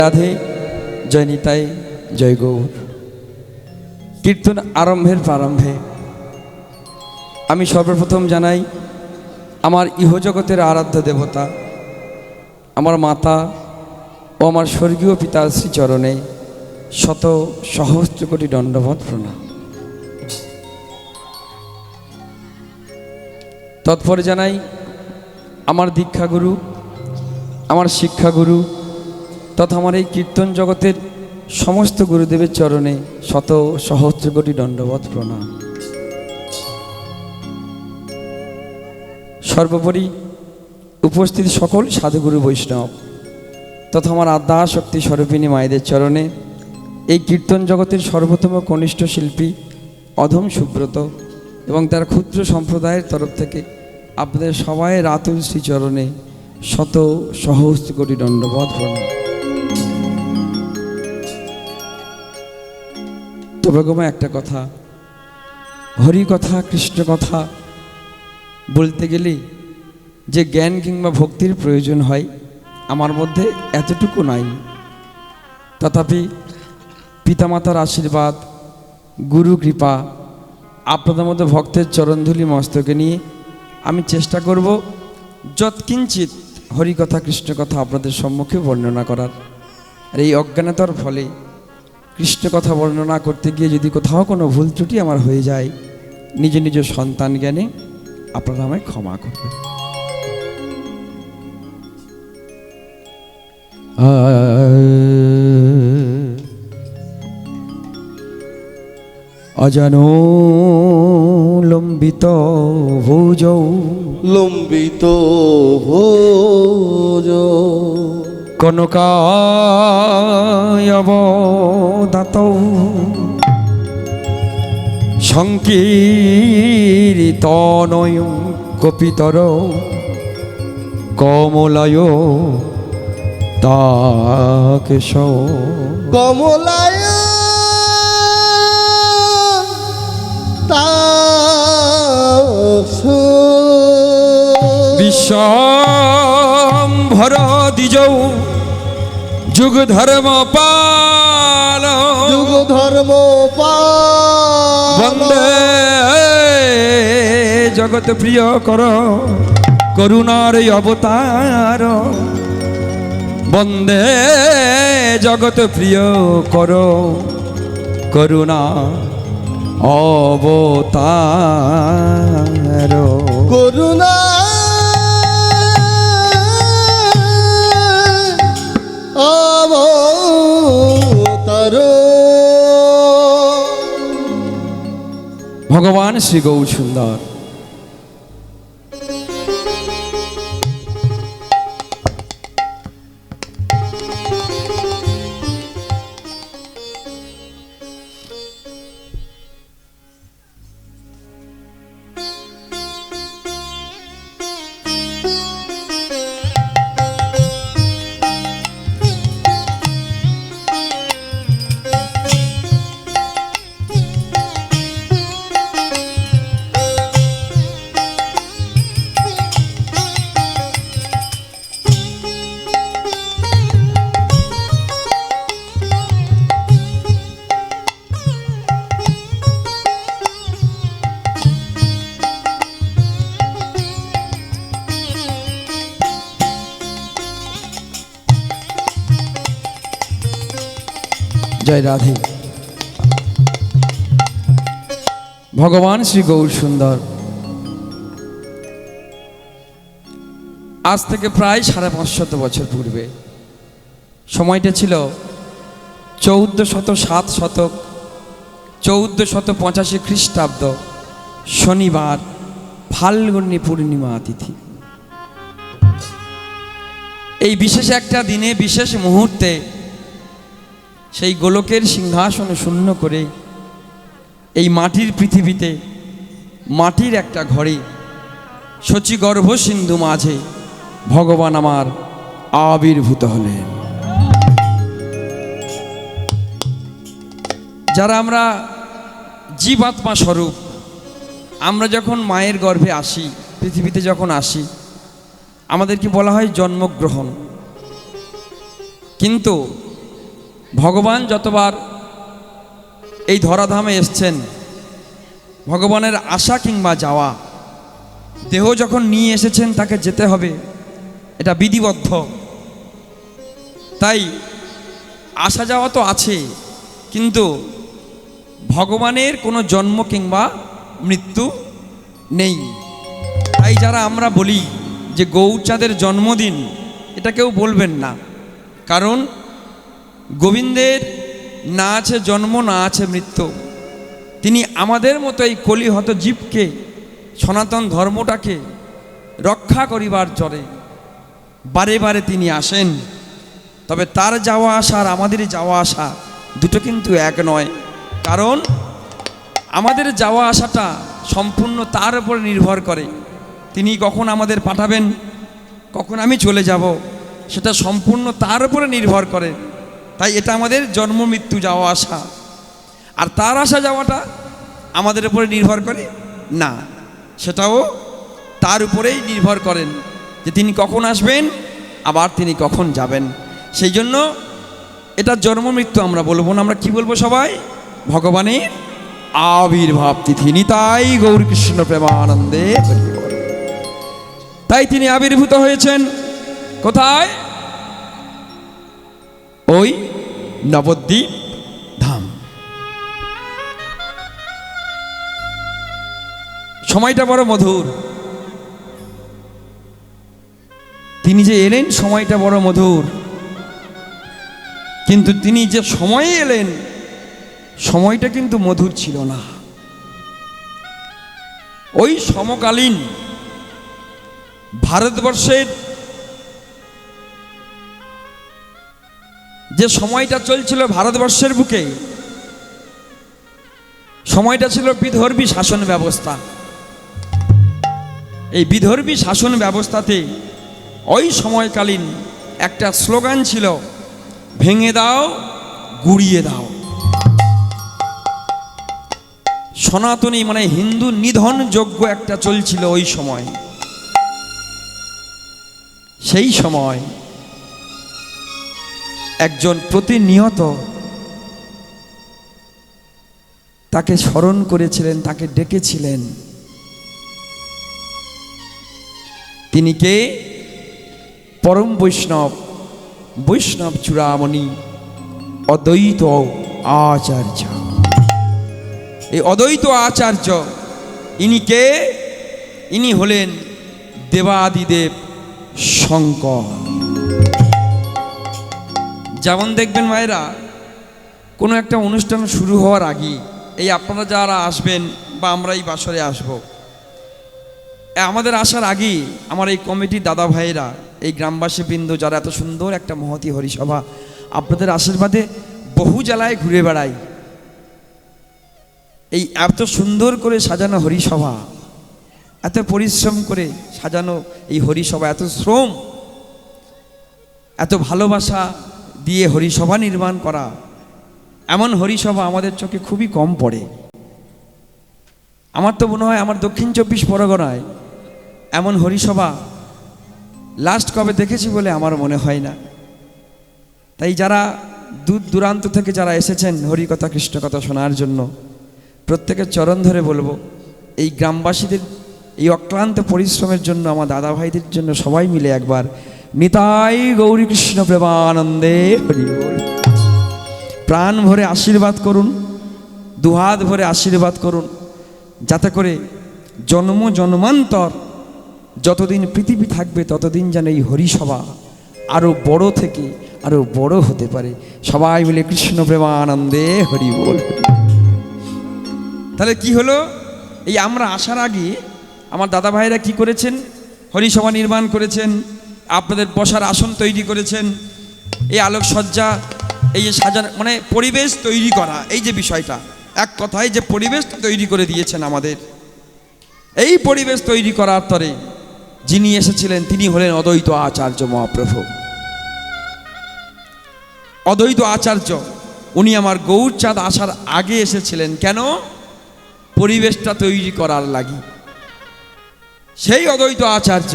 রাধে জয় নিতাই জয় গৌর। কীর্তন আরম্ভের প্রারম্ভে আমি সর্বপ্রথম জানাই আমার ইহজগতের আরাধ্য দেবতা আমার মাতা ও আমার স্বর্গীয় পিতার শ্রীচরণে শত সহস্র কোটি দণ্ডবৎ প্রণাম। তৎপরে জানাই আমার দীক্ষাগুরু আমার শিক্ষাগুরু তথা আমার এই কীর্তন জগতের সমস্ত গুরুদেবের চরণে শত সহস্র কোটি দণ্ডবৎ প্রণাম। সর্বোপরি উপস্থিত সকল সাধুগুরু বৈষ্ণব তথা আমার আদ্যা শক্তি স্বরূপিণী মায়েদের চরণে এই কীর্তন জগতের সর্বোত্তম কনিষ্ঠ শিল্পী অধম সুব্রত এবং তার ক্ষুদ্র সম্প্রদায়ের তরফ থেকে আপনাদের সবাই রাতুল শ্রীচরণে শত সহস্র কোটি দণ্ডবৎ প্রণাম। তবে গোমা একটা কথা, হরি কথা কৃষ্ণ কথা বলতে গেলে যে জ্ঞান কিংবা ভক্তির প্রয়োজন হয় আমার মধ্যে এতটুকু নাই। তথাপি পিতামাতার আশীর্বাদ গুরু কৃপা আপনাদের মধ্যে ভক্তের চরণধূলি মস্তকে নিয়ে আমি চেষ্টা করব যৎকিঞ্চিত হরিকথা কৃষ্ণ কথা আপনাদের সম্মুখে বর্ণনা করার। আর এই অজ্ঞানতার ফলে কৃষ্ণ কথা বর্ণনা করতে গিয়ে যদি কোথাও কোনো ভুল ত্রুটি আমার হয়ে যায় নিজ নিজ সন্তান জ্ঞানে আপনারা আমায় ক্ষমা করবেন। অজানো লম্বিত ভোজ লম্বিত ভোজ কনকায়বদাত সংকীর্তনয় কপিতর কমলায় তাকেশ কমলায় বিশ্বম্ভর দ্বিজৌ যুগ ধর্ম পাল যুগ ধর্ম বন্দে জগৎ প্রিয় কর করুণার অবতার বন্দে জগৎ প্রিয় কর করুণা অবতার করুণা অবতার ভগবান শ্রী গৌর সুন্দর। জয় রাধে। ভগবান শ্রী গৌর সুন্দর আজ থেকে প্রায় 550 বছর পূর্বে সময়টা ছিল 1407 শতক 1485 খ্রিস্টাব্দ শনিবার ফাল্গুনী পূর্ণিমা তিথি। এই বিশেষ একটা দিনে বিশেষ মুহূর্তে সেই গোলকের সিংহাসন শূন্য করে এই মাটির পৃথিবীতে মাটির একটা ঘরে শচীগর্ভ সিন্ধু মাঝে ভগবান আমার আবির্ভূত হলেন। যারা আমরা জীবাত্মা স্বরূপ আমরা যখন মায়ের গর্ভে আসি পৃথিবীতে যখন আসি আমাদেরকে বলা হয় জন্মগ্রহণ। কিন্তু ভগবান যতবার এই ধরাধামে এসছেন, ভগবানের আশা কিংবা যাওয়া, দেহ যখন নিয়ে এসেছেন তাকে যেতে হবে, এটা বিধিবদ্ধ। তাই আসা যাওয়া তো আছে, কিন্তু ভগবানের কোনো জন্ম কিংবা মৃত্যু নেই। তাই যারা আমরা বলি যে গৌরচাঁদের জন্মদিন, এটা কেউ বলবেন না, কারণ গোবিন্দের না আছে জন্ম, না আছে মৃত্যু। তিনি আমাদের মতো এই কলিহত জীবকে, সনাতন ধর্মটাকে রক্ষা করিবার জন্যে বারে বারে তিনি আসেন। তবে তার যাওয়া আসা আর আমাদের যাওয়া আসা দুটো কিন্তু এক নয়, কারণ আমাদের যাওয়া আসাটা সম্পূর্ণ তার উপর নির্ভর করে। তিনি কখন আমাদের পাঠাবেন, কখন আমি চলে যাব, সেটা সম্পূর্ণ তার উপরে নির্ভর করে। তাই এটা আমাদের জন্ম মৃত্যু যাওয়া আসা, আর তার আসা যাওয়াটা আমাদের উপরে নির্ভর করে না, সেটাও তার উপরেই নির্ভর করেন যে তিনি কখন আসবেন, আবার তিনি কখন যাবেন। সেই জন্য এটা জন্ম মৃত্যু আমরা বলবো না, আমরা কি বলবো সবাই? ভগবানের আবির্ভাব তিথি। নিতাই গৌরকৃষ্ণ প্রেমানন্দে। তাই তিনি আবির্ভূত হয়েছেন কোথায়? ওই নবদ্বীপ ধাম। সময়টা বড় মধুর। তিনি যে এলেন সময়টা বড় মধুর, কিন্তু তিনি যে সময়ে এলেন সময়টা কিন্তু মধুর ছিল না। ওই সমকালীন ভারতবর্ষের যে সময়টা চলছিল ভারতবর্ষের বুকে, সময়টা ছিল বিধর্মী শাসন ব্যবস্থা। এই বিধর্মী শাসন ব্যবস্থাতে ওই সময়কালীন একটা স্লোগান ছিল, ভেঙে দাও গুড়িয়ে দাও। সনাতনী মানে হিন্দু নিধন যজ্ঞ একটা চলছিল ওই সময়। সেই সময় একজন প্রতিনিয়ত তাকে স্মরণ করেছিলেন, তাকে ডেকেছিলেন। তিনি কে? পরম বৈষ্ণব, বৈষ্ণব চূড়ামণি অদ্বৈত আচার্য। এই অদ্বৈত আচার্য ইনি কে? ইনি হলেন দেবাদিদেব শঙ্কর। যেমন দেখবেন মায়েরা, কোনো একটা অনুষ্ঠান শুরু হওয়ার আগে, এই আপনারা যারা আসবেন বা আমরা এই বাসরে আসব, আমাদের আসার আগে আমার এই কমিটির দাদা ভাইয়েরা, এই গ্রামবাসী বৃন্দ যারা এত সুন্দর একটা মহতী হরিসভা, আপনাদের আশীর্বাদে বহু জেলায় ঘুরে বেড়াই। এই এত সুন্দর করে সাজানো হরিসভা, এত পরিশ্রম করে সাজানো এই হরিসভা, এত শ্রম, এত ভালোবাসা দিয়ে হরিসভা নির্মাণ করা, এমন হরিসভা আমাদের চোখে খুবই কম পড়ে। আমার তো মনে হয় আমার দক্ষিণ 24 পরগনায় এমন হরিসভা লাস্ট কবে দেখেছি বলে আমার মনে হয় না। তাই যারা দূর দূরান্ত থেকে যারা এসেছেন হরিকথা কৃষ্ণ কথা শোনার জন্য, প্রত্যেকের চরণ ধরে বলবো, এই গ্রামবাসীদের এই অক্লান্ত পরিশ্রমের জন্য, আমার দাদা ভাইদের জন্য সবাই মিলে একবার নিতাই গৌরী কৃষ্ণ প্রেমানন্দে হরি বল। প্রাণ ভরে আশীর্বাদ করুন, দুহাত ভরে আশীর্বাদ করুন, যাতে করে জন্ম জন্মান্তর যতদিন পৃথিবী থাকবে ততদিন যেন এই হরিসভা আরও বড় থেকে আরও বড় হতে পারে। সবাই মিলে কৃষ্ণ প্রেমানন্দে হরি বল। তাহলে কি হলো? এই আমরা আসার আগে আমার দাদা ভাইরা কি করেছেন? হরিসভা নির্মাণ করেছেন, আপনাদের বসার আসন তৈরি করেছেন, এই আলোকসজ্জা, এই যে সাজানো, মানে পরিবেশ তৈরি করা, এই যে বিষয়টা, এক কথায় যে পরিবেশ তৈরি করে দিয়েছেন আমাদের। এই পরিবেশ তৈরি করার তরে যিনি এসেছিলেন তিনি হলেন অদ্বৈত আচার্য মহাপ্রভু। অদ্বৈত আচার্য উনি আমার গৌরচাঁদ আসার আগে এসেছিলেন। কেন? পরিবেশটা তৈরি করার লাগি। সেই অদ্বৈত আচার্য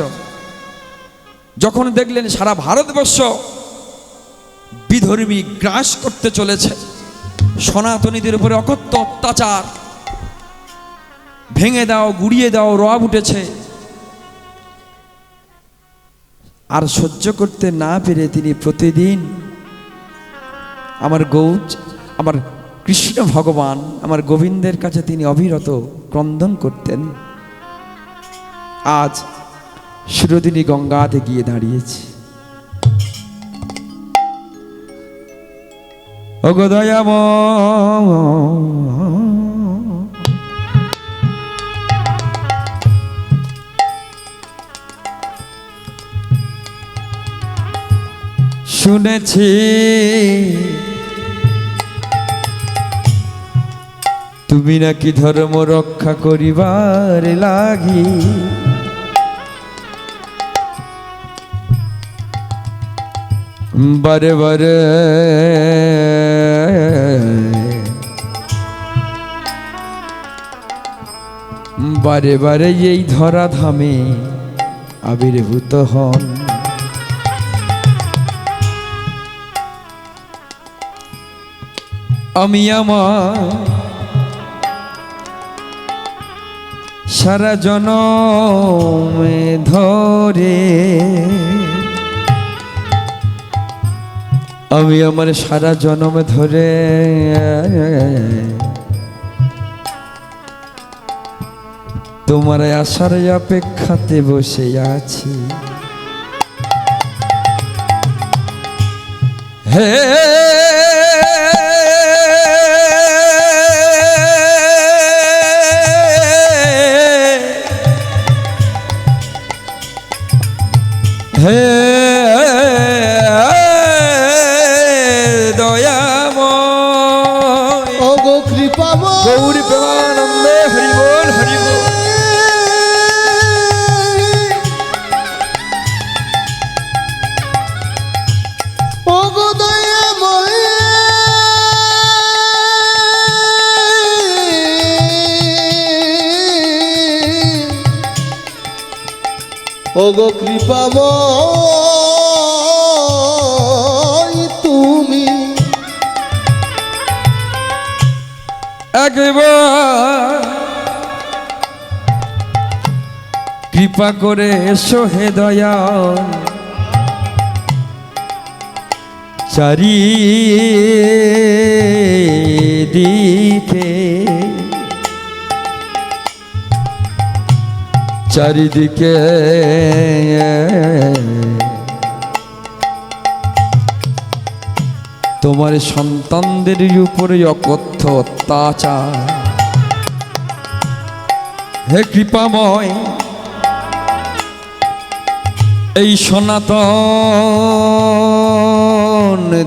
যখন দেখলেন সারা ভারতবর্ষ বিধর্মী গ্রাস করতে চলেছে। সনাতনীদের উপরে অকথ্য অত্যাচার, ভেঙে দাও, গুড়িয়ে দাও রব উঠেছে। আর সহ্য করতে না পেরে তিনি প্রতিদিন আমার আমার কৃষ্ণ ভগবান, আমার গোবিন্দের কাছে তিনি অবিরত ক্রন্দন করতেন। আজ সুরদিনী গঙ্গাতে গিয়ে দাঁড়িয়েছে। ওগো দয়াময়, শুনেছি তুমি নাকি ধর্ম রক্ষা করিবার লাগি বারে বারে বারে বারে এই ধরাধামে আবির্ভূত হন। আমি আমার সারা জনমে ধরে, আমি আমার সারা জনম ধরে তোমার আশার অপেক্ষাতে বসে আছি। হে হে দয়াময়, ওগো কৃপাময়, গৌরী প্রেমানন্দে হরি বল হরি বল। ওগো দয়াময়, ওগো কৃপাময়, তুমি একবার কৃপা করে এসো হে দয়াল, চারিদিকে চারিদিকে তোমার সন্তানদের উপরে অকথ্য অত্যাচার। হে কৃপাময়, এই সনাতন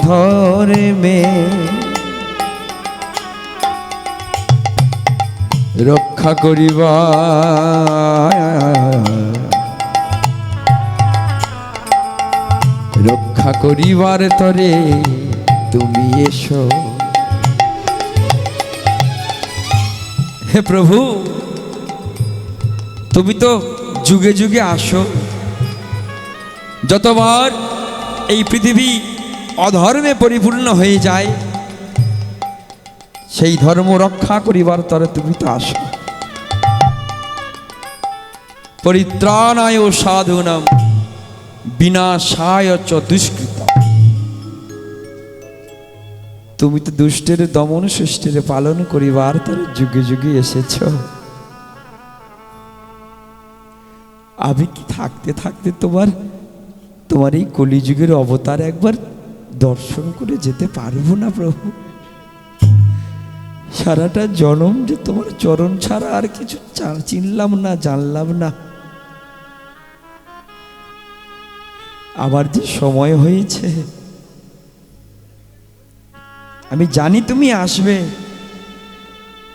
ধর্মে রক্ষা করিবা রক্ষা করিবার তরে তুমি এসো। হে প্রভু, তুমি তো যুগে যুগে আসো। যতবার এই পৃথিবী অধর্মে পরিপূর্ণ হয়ে যায়, সেই ধর্ম রক্ষা করিবার তরে তুমি তো আসো। পরিত্রাণায় সাধুনাম বিনাশায় চ দুষ্কৃতম। তুমি তো দুষ্টের দমন সৃষ্টের পালন করিবার তরে যুগে যুগে এসেছ। আমি কি থাকতে থাকতে তোমার এই কলিযুগের অবতার একবার দর্শন করে যেতে পারবো না প্রভু? সারাটা জনম যে তোমার চরণ ছাড়া আর কিছু চিনলাম না, জানলাম না। আবার যে সময় হয়েছে, আমি জানি তুমি আসবে।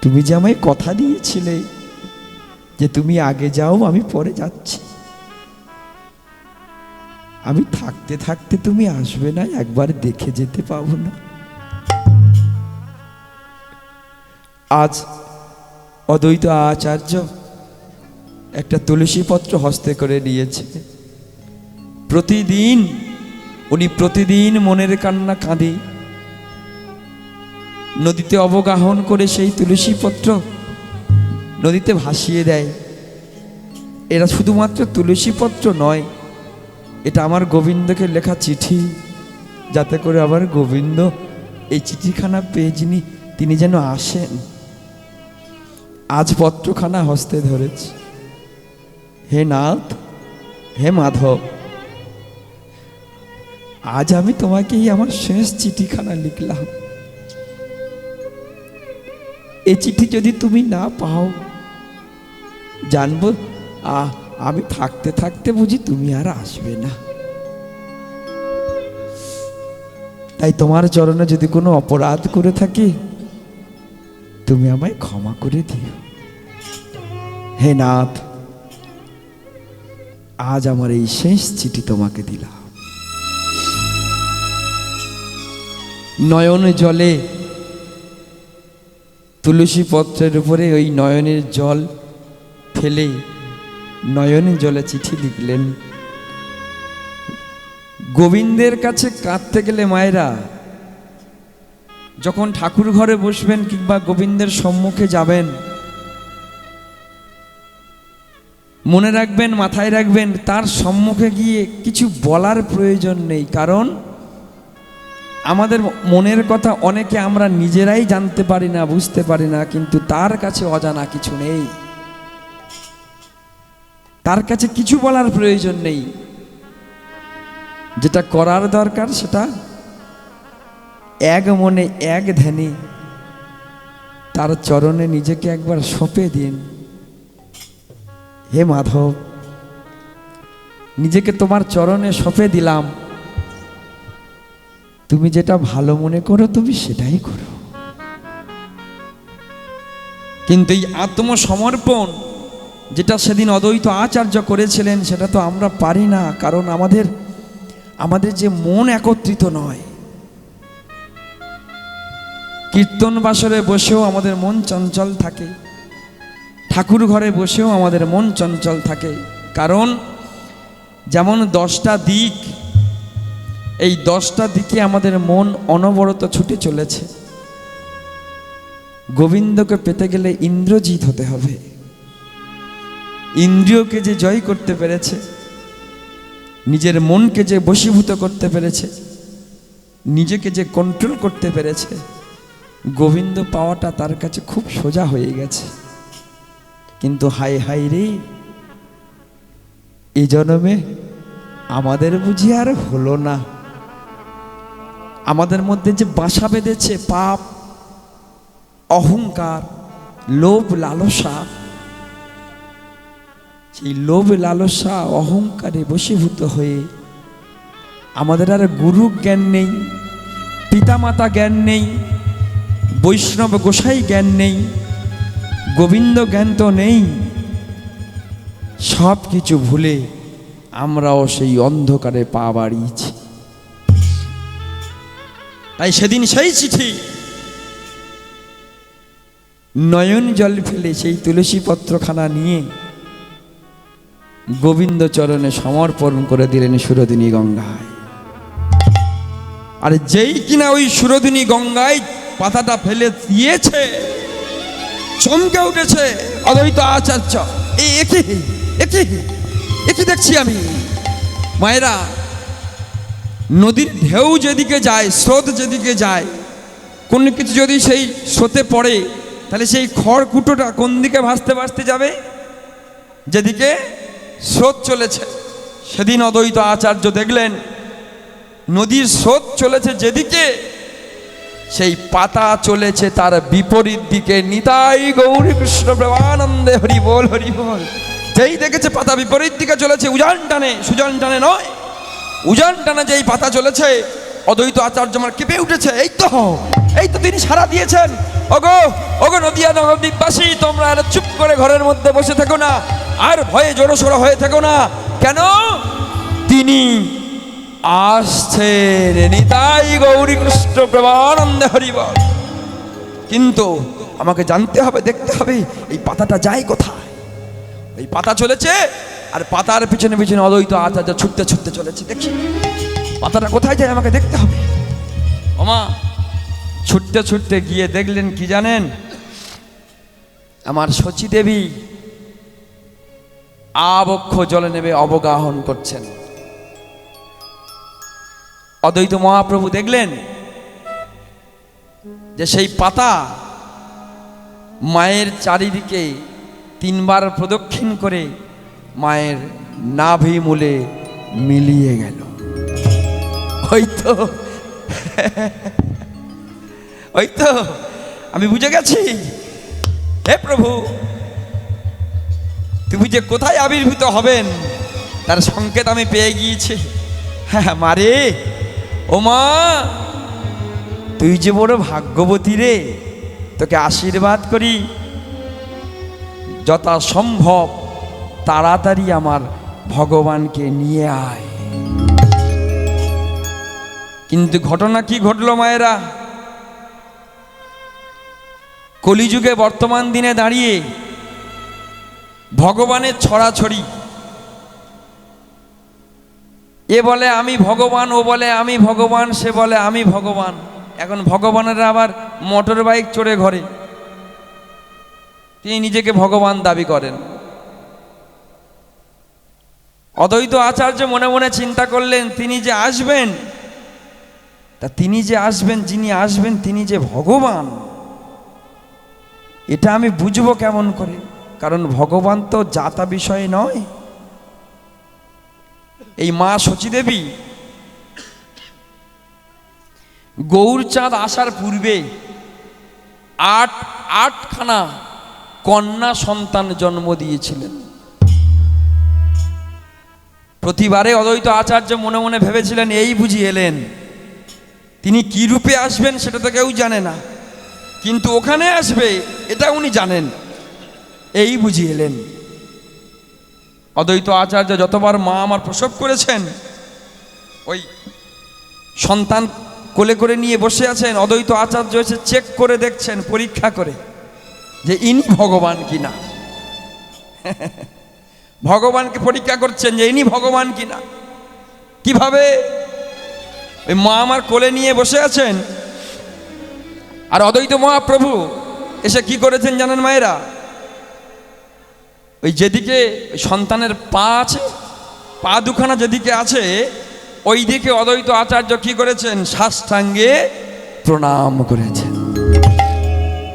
তুমি যে আমায় কথা দিয়েছিলে যে তুমি আগে যাও, আমি পরে যাচ্ছি। আমি থাকতে থাকতে তুমি আসবে না, একবার দেখে যেতে পাবো না? আজ অদ্বৈত আচার্য একটা তুলসী পত্র হস্তে করে নিয়েছে। প্রতিদিন উনি প্রতিদিন মনের কান্না কাঁদে, নদীতে অবগাহন করে সেই তুলসী পত্র নদীতে ভাসিয়ে দেয়। এরা শুধুমাত্র তুলসী পত্র নয়, এটা আমার গোবিন্দকে লেখা চিঠি, যাতে করে আবার গোবিন্দ এই চিঠিখানা পেয়ে তিনি যেন আসেন। আজ পত্রখানা হস্তে ধরেছে। হে নাথ, হে মাধব, আজ আমি তোমাকে আমার শেষ চিঠিখানা লিখলাম। এই চিঠি যদি তুমি না পাও, জানবো আমি থাকতে থাকতে বুঝি তুমি আর আসবে না। তাই তোমার চরণে যদি কোনো অপরাধ করে থাকি, তুমি আমায় ক্ষমা করে দিও। হে নাথ, আজ আমার এই শেষ চিঠি তোমাকে দিলাম। নয়ন জলে তুলসী পত্রের উপরে ওই নয়নের জল ফেলে নয়ন জলে চিঠি লিখলেন। গোবিন্দের কাছে কাঁদতে গেলে মায়েরা, যখন ঠাকুর ঘরে বসবেন কিংবা গোবিন্দের সম্মুখে যাবেন, মনে রাখবেন, মাথায় রাখবেন, তার সম্মুখে গিয়ে কিছু বলার প্রয়োজন নেই। কারণ আমাদের মনের কথা অনেকে আমরা নিজেরাই জানতে পারি না, বুঝতে পারি না, কিন্তু তার কাছে অজানা কিছু নেই। তার কাছে কিছু বলার প্রয়োজন নেই। যেটা করার দরকার সেটা এক মনে এক ধ্যানে তার চরণে নিজেকে একবার সঁপে দিন। হে মাধব, নিজেকে তোমার চরণে সঁপে দিলাম, তুমি যেটা ভালো মনে করো তুমি সেটাই করো। কিন্তু এই আত্মসমর্পণ যেটা সেদিন অদ্বৈত আচার্য করেছিলেন, সেটা তো আমরা পারি না। কারণ আমাদের যে মন একত্রিত নয়। কীর্তন বাসরে বসেও আমাদের মন চঞ্চল থাকে, ঠাকুর ঘরে বসেও আমাদের মন চঞ্চল থাকে। কারণ যেমন 10টা দিক, এই 10টা দিকে আমাদের মন অনবরত ছুটে চলেছে। গোবিন্দকে পেতে গেলে ইন্দ্রজিৎ হতে হবে। ইন্দ্রিয়কে যে জয় করতে পেরেছে, নিজের মনকে যে বশীভূত করতে পেরেছে, নিজেকে যে কন্ট্রোল করতে পেরেছে, গোবিন্দ পাওয়াটা তার কাছে খুব সোজা হয়ে গেছে। কিন্তু হায় হায় রে, এই জন্মে আমাদের বুঝি আর হলো না। আমাদের মধ্যে যে বাসা বেঁধেছে পাপ, অহংকার, লোভ, লালসা, সেই লোভ, লালসা, অহংকারে বশীভূত হয়ে আমাদের আর গুরু জ্ঞান নেই, পিতামাতা জ্ঞান নেই, বৈষ্ণব গোসাই জ্ঞান নেই, গোবিন্দ জ্ঞান তো নেই। সব কিছু ভুলে আমরাও সেই অন্ধকারে পা বাড়িয়েছি। তাই সেদিন সেই চিঠি নয়ন জল ফেলে সেই তুলসী পত্রখানা নিয়ে গোবিন্দ চরণে সমর্পণ করে দিলেন সুরদিনী গঙ্গায়। আর যেই কিনা ওই সুরদিনী গঙ্গায় পাতাটা ফেলে দিয়েছে, চমকে উঠেছে অদ্বৈত আচার্য। একই দেখছি আমি। মায়েরা, নদীর ঢেউ যেদিকে যায়, স্রোত যেদিকে যায়, কোনো কিছু যদি সেই স্রোতে পড়ে, তাহলে সেই খড়কুটোটা কোন দিকে ভাসতে ভাসতে যাবে? যেদিকে স্রোত চলেছে। সেদিন অদ্বৈত আচার্য দেখলেন নদীর স্রোত চলেছে যেদিকে, সেই পাতা চলেছে তার বিপরীত দিকে। নিতাই গৌরী কৃষ্ণ প্রেমানন্দে হরি বল, হরি বল। যেই দেখেছে পাতা বিপরীত দিকে চলেছে, উজান টানে, সুজন টানে নয়, উজান টানে যেই পাতা চলেছে, অদ্বৈত আচার্য আমার কেঁপে উঠেছে। এই তো তিনি সাড়া দিয়েছেন। ওগো নদিয়া নবদ্বীপবাসী, তোমরা আর চুপ করে ঘরের মধ্যে বসে থেকো না, আর ভয়ে জড়সড় হয়ে থেকো না। কেন? তিনি আসছেন। নিতাই গৌরী কৃষ্ণ প্রেমানন্দে হরি বল। কিন্তু আমাকে জানতে হবে, দেখতে হবে এই পাতাটা যায় কোথায়। এই পাতা চলেছে, আর পাতার পিছনে পিছনে অদ্বৈত আচার্য ছুটতে ছুটতে চলেছে। দেখি পাতাটা কোথায় যায় আমাকে দেখতে হবে। ওমা ছুটতে ছুটতে গিয়ে দেখলেন কি জানেন, আমার শচী দেবী আবক্ষ জলে নেমে অবগাহন করছেন। অদ্বৈত মহাপ্রভু দেখলেন যে সেই পাতা মায়ের চারিদিকে 3 বার প্রদক্ষিণ করে মায়ের নাভি মূলে মিলিয়ে গেল। ওই তো আমি বুঝে গেছি, হে প্রভু তুমি যে কোথায় আবির্ভূত হবেন তার সংকেত আমি পেয়ে গিয়েছি। হ্যাঁ মারে, ও মা তুই যে বড় ভাগ্যবতী রে, তোকে আশীর্বাদ করি যথা সম্ভব তাড়াতাড়ি আমার ভগবানকে নিয়ে আয়। কিন্তু ঘটনা কি ঘটলো মায়েরা, কলিযুগে বর্তমান দিনে দাঁড়িয়ে ভগবানের ছড়াছড়ি, এ বলে আমি ভগবান, ও বলে আমি ভগবান, সে বলে আমি ভগবান। এখন ভগবানের আবার মোটর বাইক চড়ে ঘরে, তিনি নিজেকে ভগবান দাবি করেন। অদ্বৈত আচার্য মনে মনে চিন্তা করলেন, তিনি যে আসবেন, তা তিনি যে আসবেন, যিনি আসবেন তিনি যে ভগবান, এটা আমি বুঝবো কেমন করে? কারণ ভগবান তো জাতা বিষয় নয়। এই মা শচী দেবী গৌরচাঁদ আসার পূর্বে আটখানা কন্যা সন্তান জন্ম দিয়েছিলেন। প্রতিবারে অদ্বৈত আচার্য মনে মনে ভেবেছিলেন এই বুঝি এলেন, তিনি কি রূপে আসবেন সেটা তো কেউ জানে না, কিন্তু ওখানে আসবে এটা উনি জানেন, এই বুঝি এলেন। অদ্বৈত আচার্য যতবার মা আমার প্রসব করেছেন, ওই সন্তান কোলে করে নিয়ে বসে আছেন, অদ্বৈত আচার্য এসে চেক করে দেখছেন, পরীক্ষা করে যে ইনি ভগবান কিনা। ভগবানকে পরীক্ষা করছেন যে ইনি ভগবান কিনা। কিভাবে? ওই মা আমার কোলে নিয়ে বসে আছেন, আর অদ্বৈত মহাপ্রভু এসে কি করেছেন জানেন মায়েরা? ওই যেদিকে সন্তানের পা আছে, পা দুখানা যেদিকে আছে, ওই দিকে অদ্বৈত আচার্য কি করেছেন? সাষ্টাঙ্গে প্রণাম করেছেন।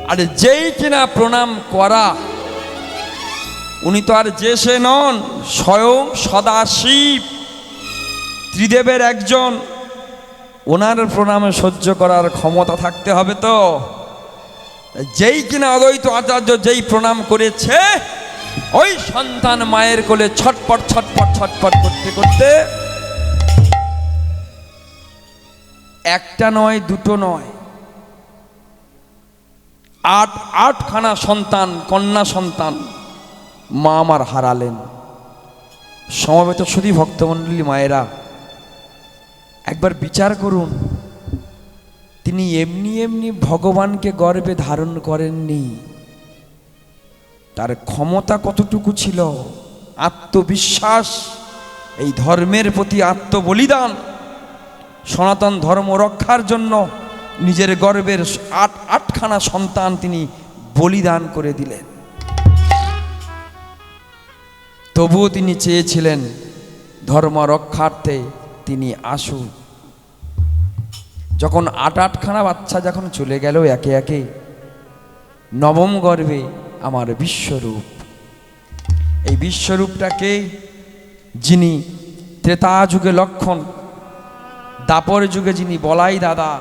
আর যেই কিনা প্রণাম করা, উনি তো আর যে সে নন, স্বয়ং সদাশিব ত্রিদেবের একজন, ওনার প্রণামে সহ্য করার ক্ষমতা থাকতে হবে। তো যেই কিনা অদ্বৈত আচার্য যেই প্রণাম করেছে, ওই সন্তান মায়ের কোলে ছটপট ছটপট ছটপট করতে করতে, একটা নয় দুটো নয়, আটখানা সন্তান, কন্যা সন্তান মা আমার হারালেন। সমবেত শুধু ভক্তমণ্ডলী মায়েরা, একবার বিচার করুন, তিনি এমনি এমনি ভগবানকে গর্ভে ধারণ করেননি। তার ক্ষমতা কতটুকু ছিল, আত্মবিশ্বাস, এই ধর্মের প্রতি আত্মবলিদান, সনাতন ধর্ম রক্ষার জন্য নিজের গর্ভের আটখানা সন্তান তিনি বলিদান করে দিলেন। তবুও তিনি চেয়েছিলেন ধর্ম রক্ষার্থে তিনি আসুন। যখন আটখানা বাচ্চা যখন চলে গেল একে একে, নবম গর্ভে আমার বিশ্বরূপ, এই বিশ্বরূপটাকে যিনি ত্রেতা যুগে লক্ষণ, দাপর যুগে যিনি বলাই দাদা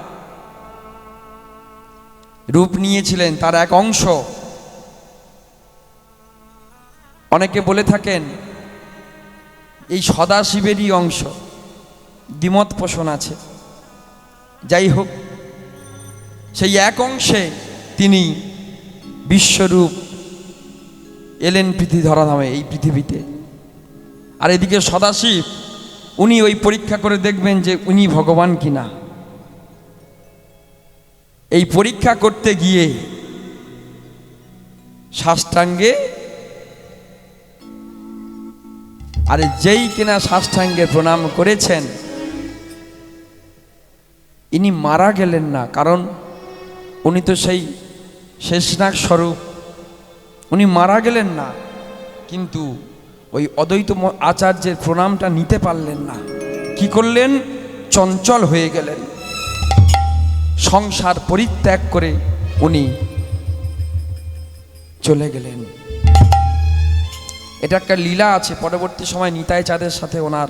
রূপ নিয়েছিলেন, তার এক অংশ। অনেকে বলে থাকেন এই সদাশিবেরই অংশ, দ্বিমত পোষণ আছে। যাই হোক, সেই এক অংশে তিনি বিশ্বরূপ এলেন পৃথিবী ধরাধামে, এই পৃথিবীতে। আর এদিকে সদাশিব, উনি ওই পরীক্ষা করে দেখবেন যে উনি ভগবান কিনা। এই পরীক্ষা করতে গিয়ে সাষ্টাঙ্গে, আর যেই কিনা সাষ্টাঙ্গে প্রণাম করেছেন, ইনি মারা গেলেন না, কারণ উনি তো সেই শেষনাগ স্বরূপ, উনি মারা গেলেন না, কিন্তু ওই অদ্বৈত আচার্যের প্রণামটা নিতে পারলেন না। কি করলেন? চঞ্চল হয়ে গেলেন। সংসার পরিত্যাগ করে উনি চলে গেলেন। এটা একটা লীলা আছে, পরবর্তী সময় নিতাই চাঁদের সাথে ওনার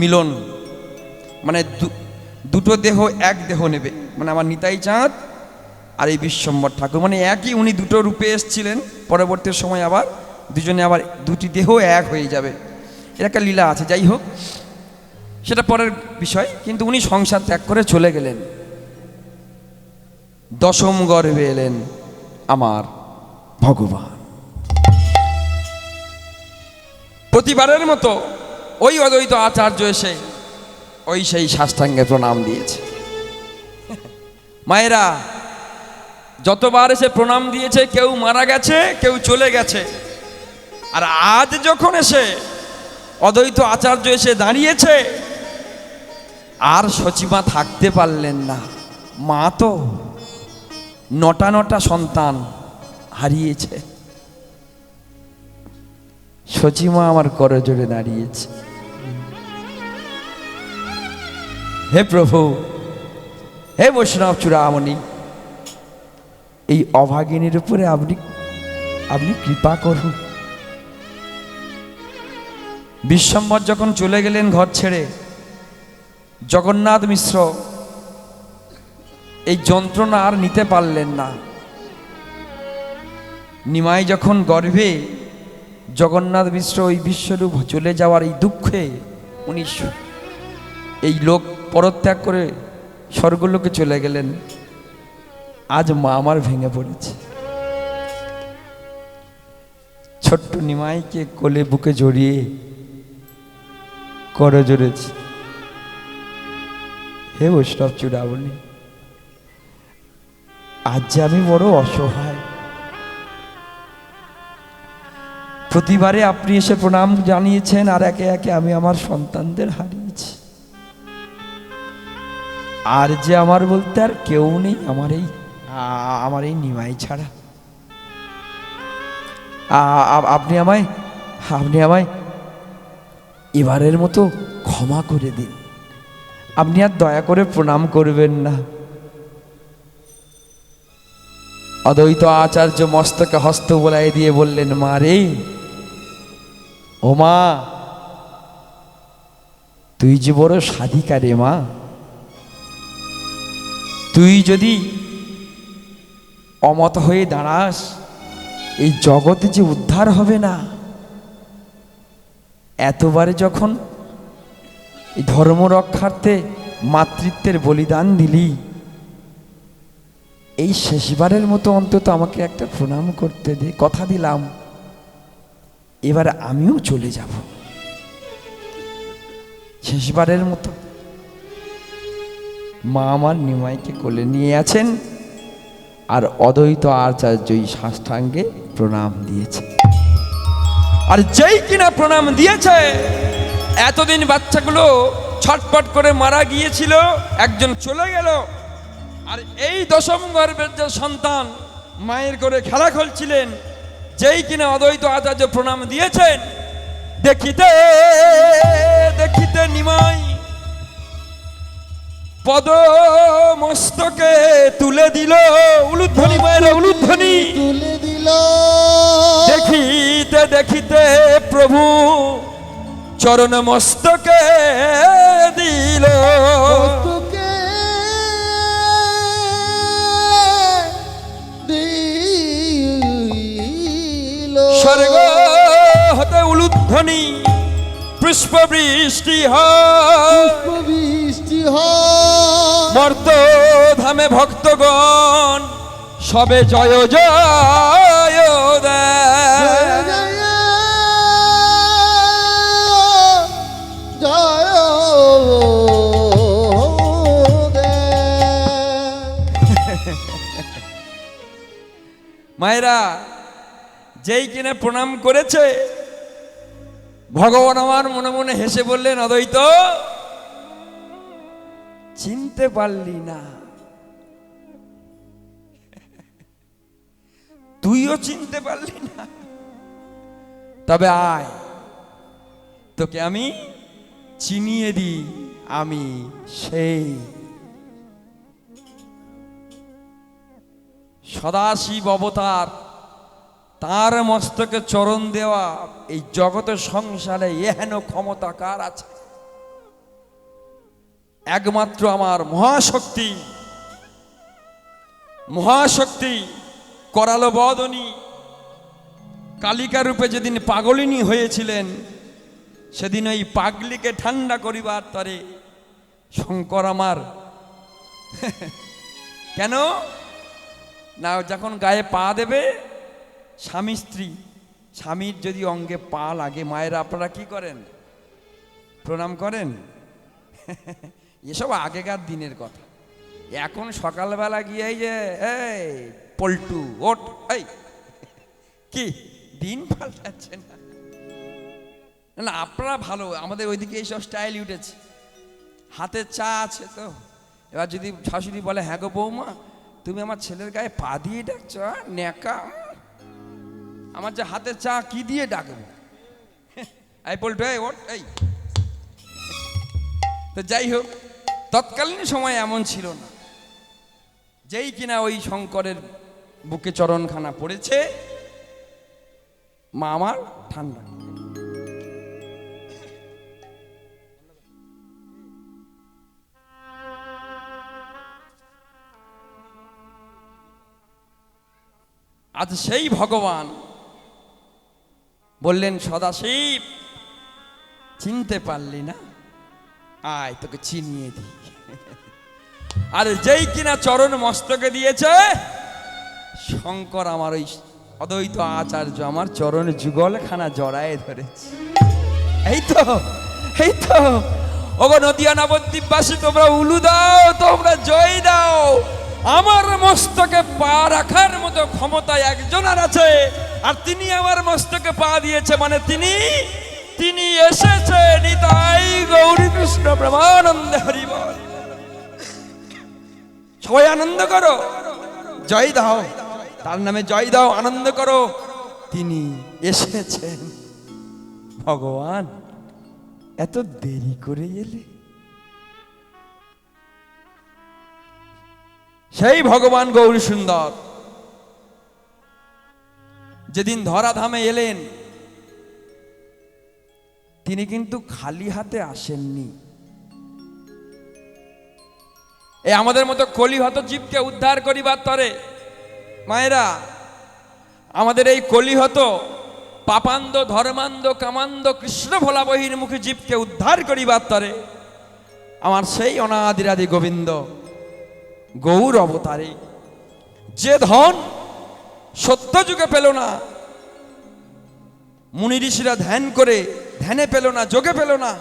মিলন, মানে দুটো দেহ এক দেহ নেবে, মানে আমার নিতাই চাঁদ আর এই বিশ্বম্বর ঠাকুর, মানে একই, উনি দুটো রূপে এসেছিলেন, পরবর্তী সময় আবার দুজনে আবার দুটি দেহ এক হয়ে যাবে। এটা একটা লীলা আছে, যাই হোক সেটা পরের বিষয়। কিন্তু উনি সংসার ত্যাগ করে চলে গেলেন, দশম গর্ভে এলেন আমার ভগবান। প্রতিবারের মতো ওই অদ্বৈত আচার্য এসে ওই সেই সাষ্টাঙ্গে প্রণাম দিয়েছে। মায়েরা, যতবার এসে প্রণাম দিয়েছে, কেউ মারা গেছে, কেউ চলে গেছে, আর আজ যখন এসে অদ্বৈত আচার্য এসে দাঁড়িয়েছে, আর সচিমা থাকতে পারলেন না। মা তো নটা সন্তান হারিয়েছে, সচিমা আমার করজোড়ে দাঁড়িয়েছে। হে প্রভু, হে বৈষ্ণব চূড়ামণি, এই অভাগিনীর উপরে আপনি কৃপা করুন। বিশ্বম্বর যখন চলে গেলেন ঘর ছেড়ে, জগন্নাথ মিশ্র এই যন্ত্রণা আর নিতে পারলেন না। নিমাই যখন গর্ভে, জগন্নাথ মিশ্র ওই বিশ্বরূপ চলে যাওয়ার এই দুঃখে উনি এই লোক পরত্যাগ করে স্বর্গলোকে চলে গেলেন। আজ মা আমার ভেঙে পড়েছে, ছোট্ট নিমাইকে কোলে বুকে জড়িয়ে করে জড়েছে। হে বৈষ্ণব চূড়ামণি, আজ যে আমি বড় অসহায়। প্রতিবারে আপনি এসে প্রণাম জানিয়েছেন, আর একে একে আমি আমার সন্তানদের হারিয়েছি। আর যে আমার বলতে আর কেউ নেই আমার এই নিমাই ছাড়া। আপনি আমায় এবারের মতো ক্ষমা করে দিন, আপনি আর দয়া করে প্রণাম করবেন না। অদ্বৈত আচার্য মস্তকে হস্ত বোলাই দিয়ে বললেন, মা রে, ও মা, তুই যে বড় সাধিকা রে মা, তুই যদি অমত হয়ে দাঁড়াস, এই জগতে যে উদ্ধার হবে না। এতবারে যখন এই ধর্ম রক্ষার্থে মাতৃত্বের বলিদান দিলি, এই শেষবারের মতো অন্তত আমাকে একটা প্রণাম করতে দে। কথা দিলাম, এবার আমিও চলে যাব, শেষবারের মতো। মা আমার নিমাইকে কোলে নিয়ে আছেন, আর অদ্বৈত আচার্য সাষ্টাঙ্গে প্রণাম দিয়েছে। আর যেই কিনা প্রণাম দিয়েছে, এতদিন বাচ্চাগুলো ছটপট করে মারা গিয়েছিল, একজন চলে গেল, আর এই দশম গর্ভের যে সন্তান মায়ের করে খেলা খেলছিলেন, যেই কিনা অদ্বৈত আচার্য প্রণাম দিয়েছেন, দেখিতে দেখিতে নিমাই পদ মস্তকে তুলে দিল। উলুধ্বনি মায়ের উলুধ্বনি তুলে দিল। দেখিতে দেখিতে প্রভু চরণ মস্তকে দিল। তোকে দিল। স্বর্গ হতে উলুধ্বনি পুষ্প বৃষ্টি হয়, বৃষ্টি হয়। মর্ত ধামে ভক্তগণ সবে জয় জয় দেয়। মায়েরা, যেই কিনা প্রণাম করেছে, ভগবান আমার মনে মনে হেসে বললেন, অদ্বৈত চিনতে পারলি না, তুইও চিনতে পারলি না, তবে আয়, তোকে আমি চিনিয়ে দিই, আমি সেই সদাশিব অবতার। তার মস্তকে চরণ দেওয়া এই জগতের সংসারে এহেন ক্ষমতা কার আছে? একমাত্র আমার মহাশক্তি, মহাশক্তি করালো বদনী কালিকা রূপে যেদিন পাগলিনী হয়েছিলেন, সেদিন ওই পাগলিকে ঠান্ডা করিবার তরে শঙ্কর আমার কেন না, যখন গায়ে পা দেবে স্বামী স্ত্রী, স্বামীর যদি অঙ্গে পা লাগে, মায়েরা আপনারা কি করেন? প্রণাম করেন? এসব আগেকার দিনের কথা। এখন সকালবেলা গিয়ে এই যে এই পল্টু ওঠ, এই কি দিন পাল্টাচ্ছে না? না আপনারা ভালো, আমাদের ওইদিকে এইসব স্টাইল উঠেছে। হাতে চা আছে তো, এবার যদি শাশুড়ি বলে হ্যাঁ গো বৌমা, তুমি আমার ছেলের গায়ে পা দিয়ে ডাকছো, ন্যাকা, আমার যে হাতে চা কি দিয়ে ডাকবো? এই পল্টু এই ওঠ, এই। তো যাই হোক, তৎকালীন সময় এমন ছিল না। যেই কিনা ওই শঙ্করের বুকে চরণখানা পড়েছে, মা আমার ঠান্ডা। আজ সেই ভগবান বললেন, সদাশিব চিনতে পারলি না, আয় তোকে চিনিয়ে দিই। আর যেই কিনা চরণ মস্তকে দিয়েছে, শঙ্কর আমার ওই অদ্বৈত আচার্য আমার চরণ যুগলখানা জড়ায় ধরেছে। এই তো, এই তো, ওগো নদিয়া নবদ্বীপবাসী, তোমরা উলু দাও, তোমরা জয় দাও। আমার মস্তকে পা রাখার মতো ক্ষমতা একজনের আছে, আর তিনি আমার মস্তকে পা দিয়েছে, মানে তিনি তিনি এসেছে। নিতাই গৌরী কৃষ্ণ প্রেমানন্দে হরি বল। সবাই আনন্দ করো, জয় দাও, তার নামে জয় দাও, আনন্দ করো। তিনি এসেছেন। ভগবান এত দেরি করে এলে? সেই ভগবান গৌরী সুন্দর যেদিন ধরাধামে এলেন, তিনি কিন্তু খালি হাতে আসেননি। এই আমাদের মতো কলিহত জীবকে উদ্ধার করিবার তরে, মায়েরা, আমাদের এই কলিহত পাপান্দ ধর্মান্ধ কামান্দ কৃষ্ণ ভোলা বহির্মুখী জীবকে উদ্ধার করিবার তরে আমার সেই অনাদিরাদি গোবিন্দ গৌর অবতারে যে ধন সত্য যুগে পেল না, মুনি ঋষিরা ধ্যান করে ধ্যানে পেল না, যোগে পেল না,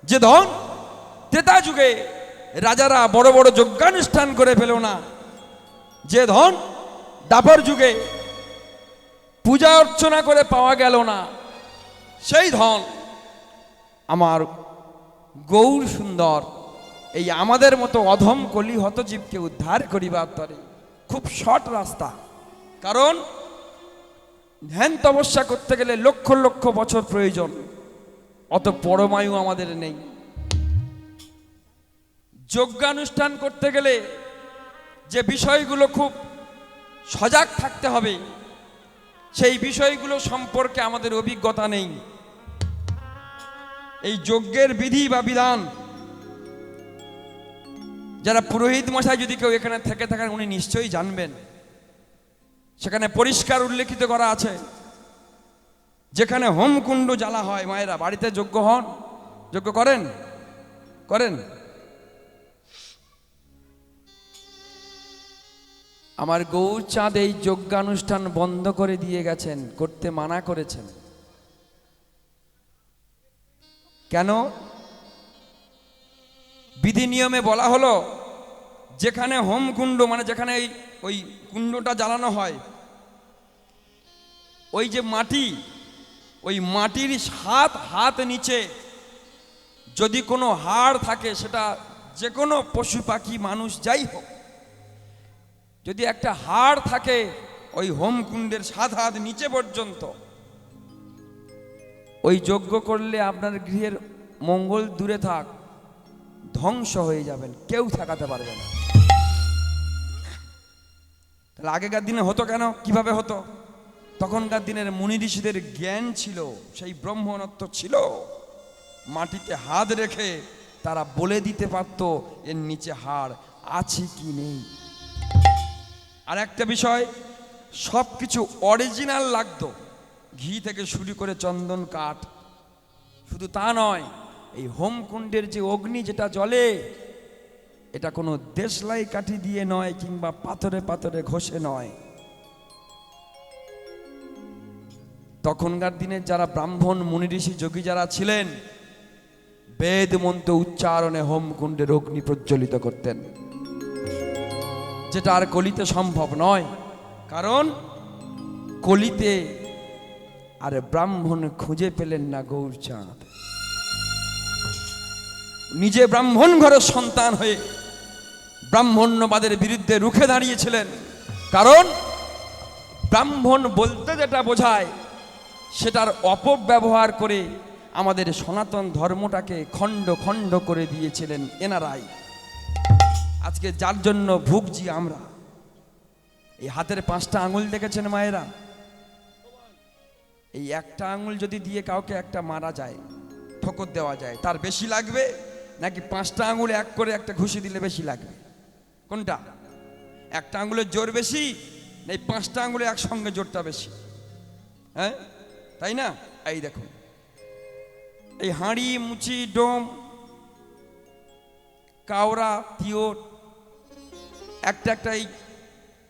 যে ধন ত্রেতা যুগে রাজারা বড় বড় যজ্ঞানুষ্ঠান করে পেল না, যে ধন দাপর যুগে পূজা অর্চনা করে পাওয়া গেল না, সেই ধন আমার গৌর সুন্দর এই আমাদের মতো অধম কলি হতজীবকে উদ্ধার করিবার তরে খুব শর্ট রাস্তা। কারণ ধ্যান তপস্যা করতে গেলে লক্ষ লক্ষ বছর প্রয়োজন, অত পরমায়ু আমাদের নেই। যজ্ঞানুষ্ঠান করতে গেলে যে বিষয়গুলো খুব সজাগ থাকতে হবে, সেই বিষয়গুলো সম্পর্কে আমাদের অভিজ্ঞতা নেই। এই যজ্ঞের বিধি বা বিধান যারা পুরোহিত মশাই যদি কেউ এখানে থেকে থাকেন, উনি নিশ্চয়ই জানবেন। সেখানে পরিষ্কার উল্লেখিত করা আছে, যেখানে হোমকুণ্ড জ্বালা হয়, মায়েরা বাড়িতে যজ্ঞ হন, যজ্ঞ করেন করেন আমার গৌরচাঁদ এই যজ্ঞানুষ্ঠান বন্ধ করে দিয়ে গেছেন, করতে মানা করেছেন। কেন? বিধি নিয়মে বলা হলো, যেখানে হোমকুণ্ড মানে যেখানে ওই কুণ্ডটা জ্বালানো হয়, ওই যে মাটি, ওই মাটির 7 হাত নিচে যদি কোনো হাড় থাকে, সেটা যে কোনো পশু পাখি মানুষ যাই হোক, যদি একটা হাড় থাকে ওই হোমকুণ্ডের 7 হাত নিচে পর্যন্ত, ওই যজ্ঞ করলে আপনার গৃহের মঙ্গল দূরে থাক, ধ্বংস হয়ে যাবেন, কেউ ঠেকাতে পারবে না। তাহলে আগেকার দিনে হতো কেন, কিভাবে হতো? তখনকার দিনের মুনি ঋষিদের জ্ঞান ছিল, সেই ব্রহ্মণত্ব ছিল, মাটিতে হাত রেখে তারা বলে দিতে পারত এর নিচে হাড় আছে কি নেই। আর একটা বিষয়, সব কিছু অরিজিনাল লাগতো, ঘি থেকে শুরু করে চন্দন কাঠ। শুধু তা নয়, এই হোমকুণ্ডের যে অগ্নি যেটা জ্বলে, এটা কোনো দেশলাই কাঠি দিয়ে নয়, কিংবা পাথরে পাথরে ঘষে নয়। তখনকার দিনের যারা ব্রাহ্মণ মুনি ঋষি যোগী যারা ছিলেন, বেদ মন্ত্র উচ্চারণে হোমকুণ্ডের অগ্নি প্রজ্বলিত করতেন, যেটা আর কলিতে সম্ভব নয়। কারণ কলিতে আর ব্রাহ্মণ খুঁজে পেলেন না গৌরচাঁদ। নিজে ব্রাহ্মণ ঘরের সন্তান হয়ে ব্রাহ্মণ্যবাদের বিরুদ্ধে রুখে দাঁড়িয়েছিলেন। কারণ ব্রাহ্মণ বলতে যেটা বোঝায়, সেটার অপব্যবহার করে আমাদের সনাতন ধর্মটাকে খণ্ড খণ্ড করে দিয়েছিলেন এনারাই। আজকে যার জন্য ভুগছি আমরা। এই হাতের 5টা আঙুল দেখেছেন মায়েরা? এই একটা আঙুল যদি দিয়ে কাউকে একটা মারা যায়, ঠোকর দেওয়া যায়, তার বেশি লাগবে নাকি 5টা আঙুল এক করে একটা ঘুষি দিলে বেশি লাগবে? কোনটা? একটা আঙুলের জোর বেশি না এই 5টা আঙুলে একসঙ্গে জোরটা বেশি? হ্যাঁ, তাই না? এই দেখুন, এই হাঁড়ি, মুচি, ডোম, কাওড়া, তিওর, একটা একটা এই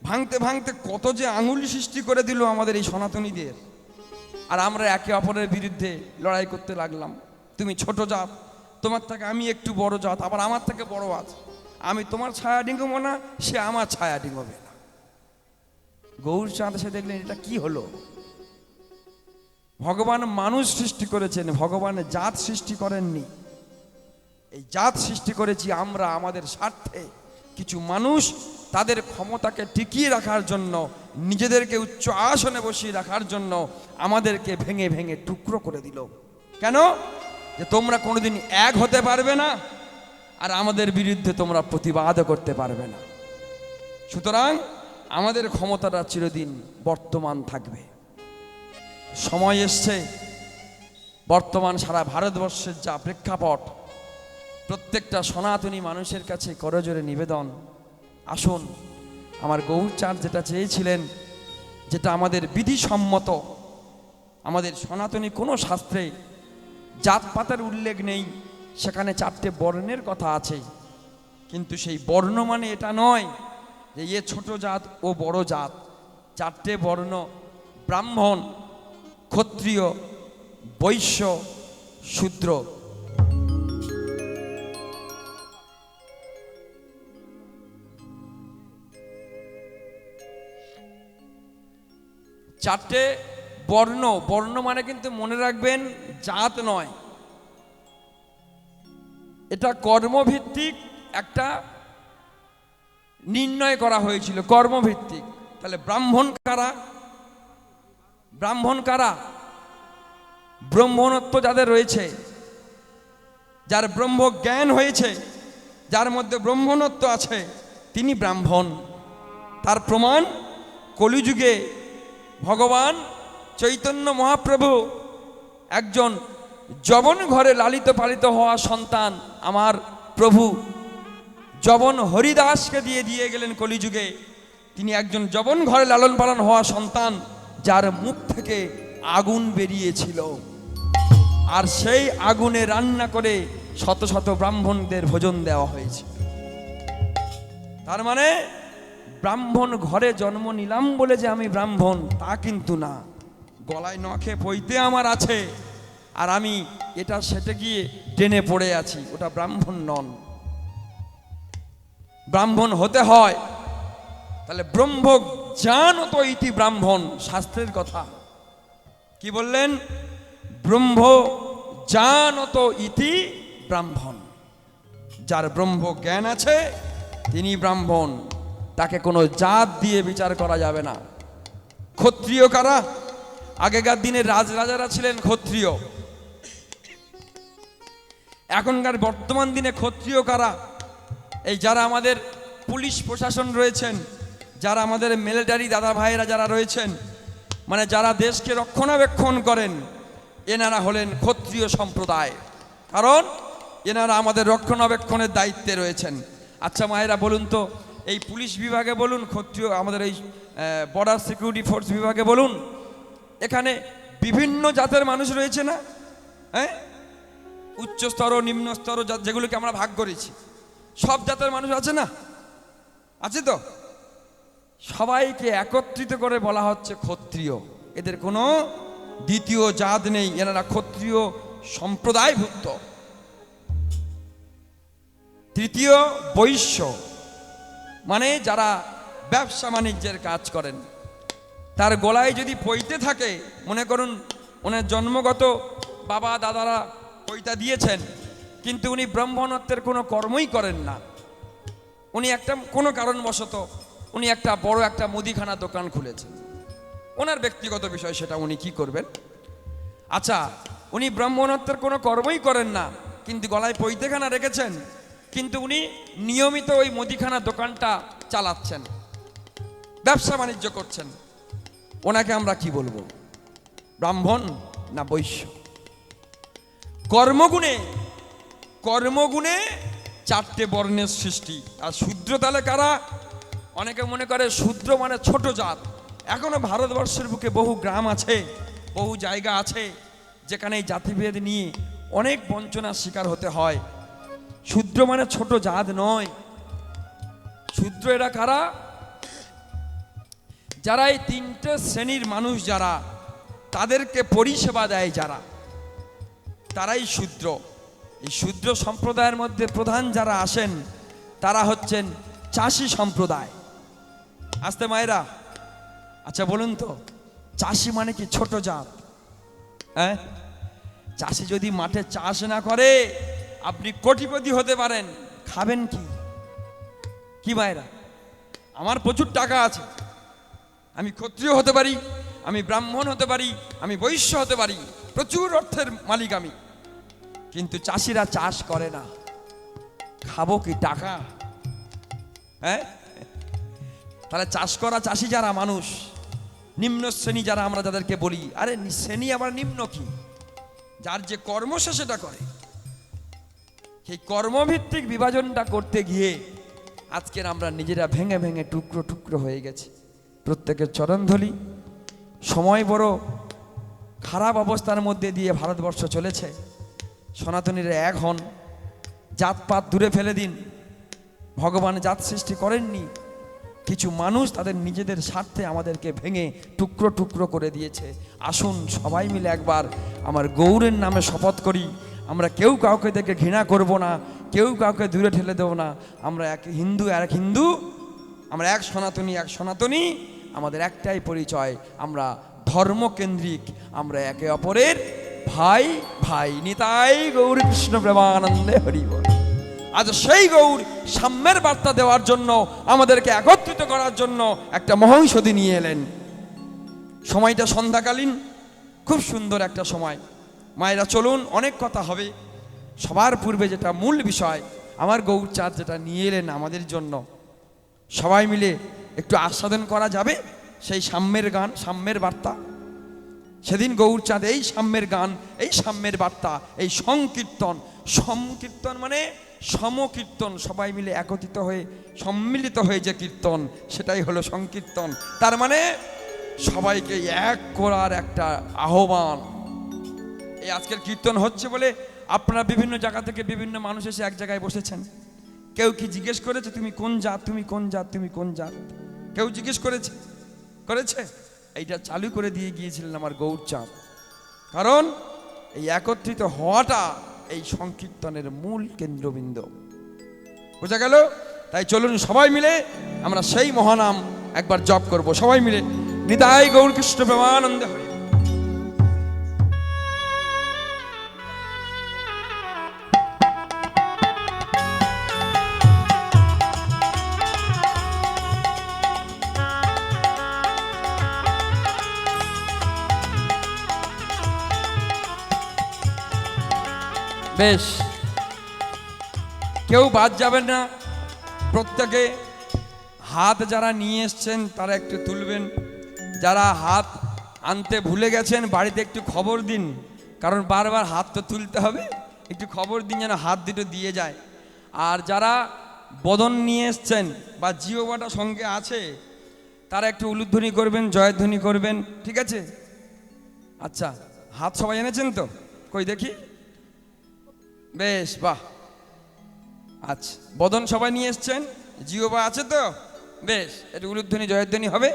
ভাঙতে ভাঙতে কত যে আঙুল সৃষ্টি করে দিল আমাদের এই সনাতনীদের। আর আমরা একে অপরের বিরুদ্ধে লড়াই করতে লাগলাম। তুমি ছোট জাত, তোমার থেকে আমি একটু বড় জাত, আবার আমার থেকে বড় আছে, আমি তোমার ছায়া ডিঙ্গবো না, সে আমার ছায়া ডিঙ্গবে না। গৌরচাঁদ এসে দেখলেন এটা কি হলো? ভগবান মানুষ সৃষ্টি করেছেন, ভগবান জাত সৃষ্টি করেননি। এই জাত সৃষ্টি করেছি আমরা আমাদের স্বার্থে। কিছু মানুষ তাদের ক্ষমতাকে টিকিয়ে রাখার জন্য, নিজেদেরকে উচ্চ আসনে বসিয়ে রাখার জন্য আমাদেরকে ভেঙে ভেঙে টুকরো করে দিল। কেন? যে তোমরা কোনোদিন এক হতে পারবে না, আর আমাদের বিরুদ্ধে তোমরা প্রতিবাদ করতে পারবে না। সুতরাং আমাদের ক্ষমতাটা চিরদিন বর্তমান থাকবে। সময় এসছে, বর্তমান সারা ভারতবর্ষের যা প্রেক্ষাপট, প্রত্যেকটা সনাতনী মানুষের কাছে করজোরে নিবেদন, আসুন আমার গৌরচাঁদ যেটা চেয়েছিলেন, যেটা আমাদের বিধিসম্মত, আমাদের সনাতনী কোনো শাস্ত্রে জাতপাতের উল্লেখ নেই, সেখানে 4টে বর্ণের কথা আছে, কিন্তু সেই বর্ণ মানে এটা নয় যে এ ছোট জাত ও বড় জাত। 4টে বর্ণ: ব্রাহ্মণ, ক্ষত্রিয়, বৈশ্য, শূদ্র। চারটে বর্ণ। বর্ণ মানে কিন্তু মনে রাখবেন জাত নয়, এটা কর্মভিত্তিক একটা নির্ণয় করা হয়েছিল, কর্মভিত্তিক। তাহলে ব্রাহ্মণ কারা? ব্রাহ্মণ কারা? ব্রহ্মণত্ব যাদের রয়েছে, যার ব্রহ্ম জ্ঞান হয়েছে, যার মধ্যে ব্রহ্মণত্ব আছে, তিনি ব্রাহ্মণ। তার প্রমাণ কলিযুগে ভগবান চৈতন্য মহাপ্রভু একজন যবন ঘরে লালিত পালিত হওয়া সন্তান, আমার প্রভু যবন হরিদাসকে দিয়ে গেলেন কলিযুগে। তিনি একজন যবন ঘরে লালন পালন হওয়া সন্তান, যার মুখ থেকে আগুন বেরিয়েছিল, আর সেই আগুনে রান্না করে শত শত ব্রাহ্মণদের ভোজন দেওয়া হয়েছিল। তার মানে ব্রাহ্মণ ঘরে জন্ম নিলাম বলে যে আমি ব্রাহ্মণ তা কিন্তু না। গলায় নখে পইতে আমার আছে, আর আমি এটা সেটে গিয়ে টেনে পড়ে আছি, ওটা ব্রাহ্মণ নন। ব্রাহ্মণ হতে হয়, তাহলে ব্রহ্ম জ্ঞানত ইতি ব্রাহ্মণ, শাস্ত্রের কথা কি বললেন? ব্রহ্ম জ্ঞানত ইতি ব্রাহ্মণ। যার ব্রহ্ম জ্ঞান আছে তিনি ব্রাহ্মণ, তাকে কোনো জাত দিয়ে বিচার করা যাবে না। ক্ষত্রিয় কারা? আগেকার দিনে রাজরাজারা ছিলেন ক্ষত্রিয়। এখনকার বর্তমান দিনে ক্ষত্রিয় কারা? এই যারা আমাদের পুলিশ প্রশাসন রয়েছেন, যারা আমাদের মিলিটারি দাদা ভাইয়েরা যারা রয়েছেন, মানে যারা দেশকে রক্ষণাবেক্ষণ করেন, এনারা হলেন ক্ষত্রিয় সম্প্রদায়। কারণ এনারা আমাদের রক্ষণাবেক্ষণের দায়িত্বে রয়েছেন। আচ্ছা মায়েরা বলুন তো, এই পুলিশ বিভাগে বলুন, ক্ষত্রিয় আমাদের এই বর্ডার সিকিউরিটি ফোর্স বিভাগে বলুন, এখানে বিভিন্ন জাতের মানুষ রয়েছে না? হ্যাঁ, উচ্চ স্তর নিম্ন স্তর যেগুলোকে আমরা ভাগ করেছি, সব জাতের মানুষ আছে না? আছে তো? সবাইকে একত্রিত করে বলা হচ্ছে ক্ষত্রিয়। এদের কোনো দ্বিতীয় জাত নেই, এনারা ক্ষত্রিয় সম্প্রদায়ভুক্ত। তৃতীয় বৈশ্য, মানে যারা ব্যবসা বাণিজ্যের কাজ করেন। তার গলায় যদি পৈতে থাকে, মনে করুন ওনার জন্মগত বাবা দাদারা পৈতা দিয়েছেন, কিন্তু উনি ব্রাহ্মণত্বের কোনো কর্মই করেন না। উনি একটা কোনো কারণবশত উনি একটা বড় একটা মুদিখানা দোকান খুলেছেন, ওনার ব্যক্তিগত বিষয়, সেটা উনি কি করবেন। আচ্ছা, উনি ব্রাহ্মণত্বের কোনো কর্মই করেন না, কিন্তু গলায় পৈতেখানা রেখেছেন, কিন্তু উনি নিয়মিত ওই মুদিখানা দোকানটা চালাচ্ছেন, ব্যবসা বাণিজ্য করছেন। ওনাকে আমরা কি বলবো, ব্রাহ্মণ না বৈশ্য? কর্মগুণে কর্মগুণে চারটে বর্ণের সৃষ্টি। আর শূদ্র তাহলে কারা? অনেকে মনে করে শূদ্র মানে ছোট জাত। এখনো ভারতবর্ষের বুকে বহু গ্রাম আছে, বহু জায়গা আছে যেখানে এই জাতিভেদ নিয়ে অনেক বঞ্চনার শিকার হতে হয়। শূদ্র মানে ছোট জাত নয়। শূদ্র এরা কারা? যারা এই তিনটে শ্রেণীর মানুষ, যারা তাদেরকে পরিষেবা দেয়, যারা তারাই শূদ্র। এই শূদ্র সম্প্রদায়ের মধ্যে প্রধান যারা আসেন তারা হচ্ছেন চাষি সম্প্রদায়। আসতে মায়েরা, আচ্ছা বলুন তো, চাষি মানে কি ছোট জাত? হ্যাঁ, চাষি যদি মাঠে চাষ না করে, আপনি কোটিপতি হতে পারেন, খাবেন কি? কি মায়েরা, আমার প্রচুর টাকা আছে, আমি ক্ষত্রিয় হতে পারি, আমি ব্রাহ্মণ হতে পারি, আমি বৈশ্য হতে পারি, প্রচুর অর্থের মালিক আমি, কিন্তু চাষিরা চাষ করে না, খাবো কি? টাকা। হ্যাঁ, তাহলে চাষ করা চাষি যারা মানুষ, নিম্ন শ্রেণী যারা আমরা যাদেরকে বলি, আরে শ্রেণী আবার নিম্ন কি? যার যে কর্ম সে সেটা করে। সেই কর্মভিত্তিক বিভাজনটা করতে গিয়ে আজকের আমরা নিজেরা ভেঙে ভেঙে টুকরো টুকরো হয়ে গেছি। প্রত্যেকের চরণধলি। সময় বড় খারাপ অবস্থার মধ্যে দিয়ে ভারতবর্ষ চলেছে। সনাতনীরা এক হন, জাতপাত দূরে ফেলে দিন। ভগবান জাত সৃষ্টি করেননি, কিছু মানুষ তাদের নিজেদের স্বার্থে আমাদেরকে ভেঙে টুকরো টুকরো করে দিয়েছে। আসুন সবাই মিলে একবার আমার গৌরের নামে শপথ করি, আমরা কেউ কাউকে দেখে ঘৃণা করব না, কেউ কাউকে দূরে ঠেলে দেবো না। আমরা এক হিন্দু আর এক হিন্দু, আমরা এক সনাতনী এক সনাতনী, আমাদের একটাই পরিচয়, আমরা ধর্মকেন্দ্রিক, আমরা একে অপরের ভাই ভাই। নিতাই গৌর কৃষ্ণ প্রেমানন্দে হরি বল। আজ সেই গৌর সাম্যের বার্তা দেওয়ার জন্য, আমাদেরকে একত্রিত করার জন্য একটা মহৌষধি নিয়ে এলেন। সময়টা সন্ধ্যাকালীন, খুব সুন্দর একটা সময়। মায়েরা চলুন, অনেক কথা হবে। সবার পূর্বে যেটা মূল বিষয়, আমার গৌরচাঁদ যেটা নিয়ে এলেন আমাদের জন্য, সবাই মিলে একটু আস্বাদন করা যাবে সেই সাম্যের গান, সাম্যের বার্তা। সেদিন গৌরচাঁদ এই সাম্যের গান, এই সাম্যের বার্তা, এই সংকীর্তন, সংকীর্তন মানে সমকীর্তন, সবাই মিলে একত্রিত হয়ে সম্মিলিত হয়ে যে কীর্তন, সেটাই হলো সংকীর্তন। তার মানে সবাইকে এক করার একটা আহ্বান। এই আজকের কীর্তন হচ্ছে বলে আপনারা বিভিন্ন জায়গা থেকে বিভিন্ন মানুষ এসে এক জায়গায় বসেছেন। কেউ কি জিজ্ঞেস করেছে তুমি কোন জাত, তুমি কোন জাত, তুমি কোন জাত? কেউ জিজ্ঞেস করেছে? করেছে? এইটা চালু করে দিয়ে গিয়েছিলেন আমার গৌরচাঁদ। কারণ এই একত্রিত হওয়াটা এই সংকীর্তনের মূল কেন্দ্রবিন্দু। বোঝা গেল? তাই চলুন সবাই মিলে আমরা সেই মহানাম একবার জপ করব, সবাই মিলে। নিতাই গৌর কৃষ্ণ প্রেমানন্দে হরি। বেশ, কেউ বাদ যাবেন না। প্রত্যেকে হাত যারা নিয়ে এসছেন তারা একটু তুলবেন। যারা হাত আনতে ভুলে গেছেন বাড়িতে একটু খবর দিন, কারণ বারবার হাত তো তুলতে হবে। একটু খবর দিন যেন হাত দুটো দিয়ে যায়। আর যারা বদন নিয়ে এসছেন বা জিওবাটা সঙ্গে আছে তারা একটু উলুধ্বনি করবেন, জয়ধ্বনি করবেন, ঠিক আছে? আচ্ছা, হাত সবাই এনেছেন তো? কই দেখি। বেশ, বাহ। আচ্ছা, বদন সবাই নিয়ে এসছেন, জিওবা আছে তো? বেশ, একটু উলুধ্বনি জয়ধ্বনি হবে।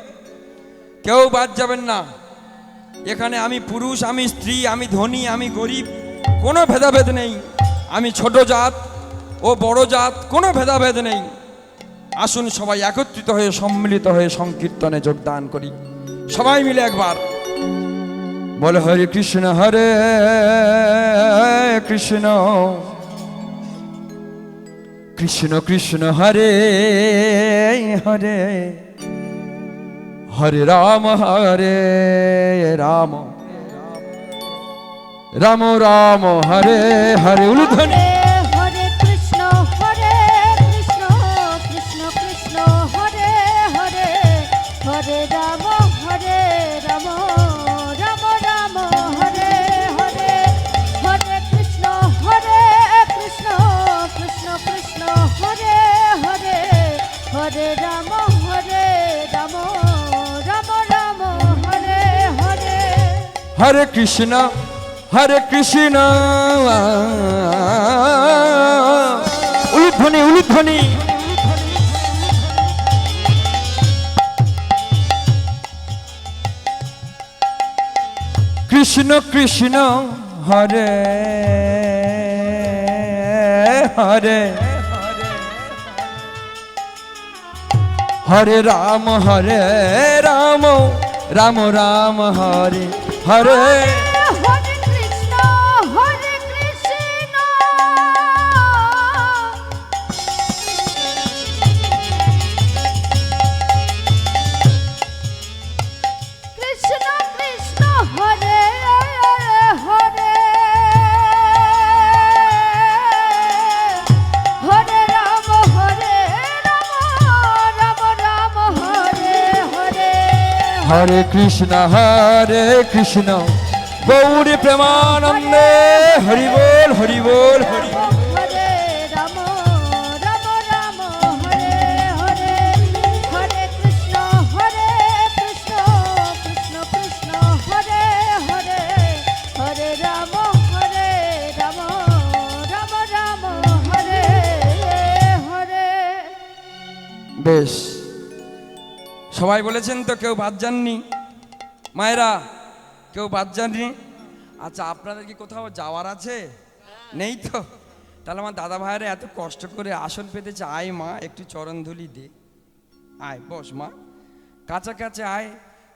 কেউ বাদ যাবেন না। এখানে আমি পুরুষ, আমি স্ত্রী, আমি ধনী, আমি গরিব, কোনো ভেদাভেদ নেই। আমি ছোট জাত ও বড় জাত, কোনো ভেদাভেদ নেই। আসুন সবাই একত্রিত হয়ে সম্মিলিত হয়ে সংকীর্তনে যোগদান করি। সবাই মিলে একবার বলে হরে কৃষ্ণ হরে কৃষ্ণ কৃষ্ণ কৃষ্ণ হরে হরে হরে রাম রাম রাম হরে হরে। উলুধ্বনি। হরে কৃষ্ণ কৃষ্ণ কৃষ্ণ হরে হরে, হরে রাম রাম রাম হরে হরে, হরে কৃষ্ণ কৃষ্ণ কৃষ্ণ হরে হরে, হরে রাম রাম রাম হরে হরে। হরে কৃষ্ণ উলুধ্বনি উলুধ্বনি। কৃষ্ণ কৃষ্ণ হরে হরে, হরে রাম রাম রাম হরে হরে। হরে কৃষ্ণ কৃষ্ণ কৃষ্ণ হরে হরে, হরে রাম রাম হরে হরে। হরে কৃষ্ণ গৌরী প্রেমানন্দে হরি বল হরি বল হরি বল। হরে রাম রাম হরে হরে, হরে কৃষ্ণ কৃষ্ণ কৃষ্ণ হরে হরে, হরে রাম রাম রাম হরে হরে। বেশ, সবাই বলেছেন তো? কেউ বাদ যাননি? মায়েরা কেউ বাদ যাননি? আচ্ছা, আপনাদের কি কোথাও যাওয়ার আছে? নেই তো? তাহলে আমার দাদা ভাইয়েরা এত কষ্ট করে আসন পেতেছে, আয় মা একটু চরণধুলি দে, আয় বস মা, কাছাকাছি আয়,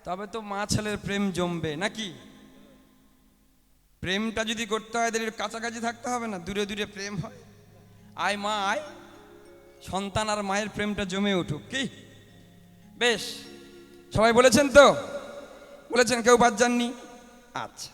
তবে তো মা ছেলের প্রেম জমবে নাকি? প্রেমটা যদি করতে হয় তাহলে কাছাকাছি থাকতে হবে না, দূরে দূরে প্রেম হয়। আয় মা আয়, সন্তান আর মায়ের প্রেমটা জমে উঠুক। কি বেশ, সবাই বলেছেন তো? বলেছেন, কেউ বাদ যাননি? আচ্ছা,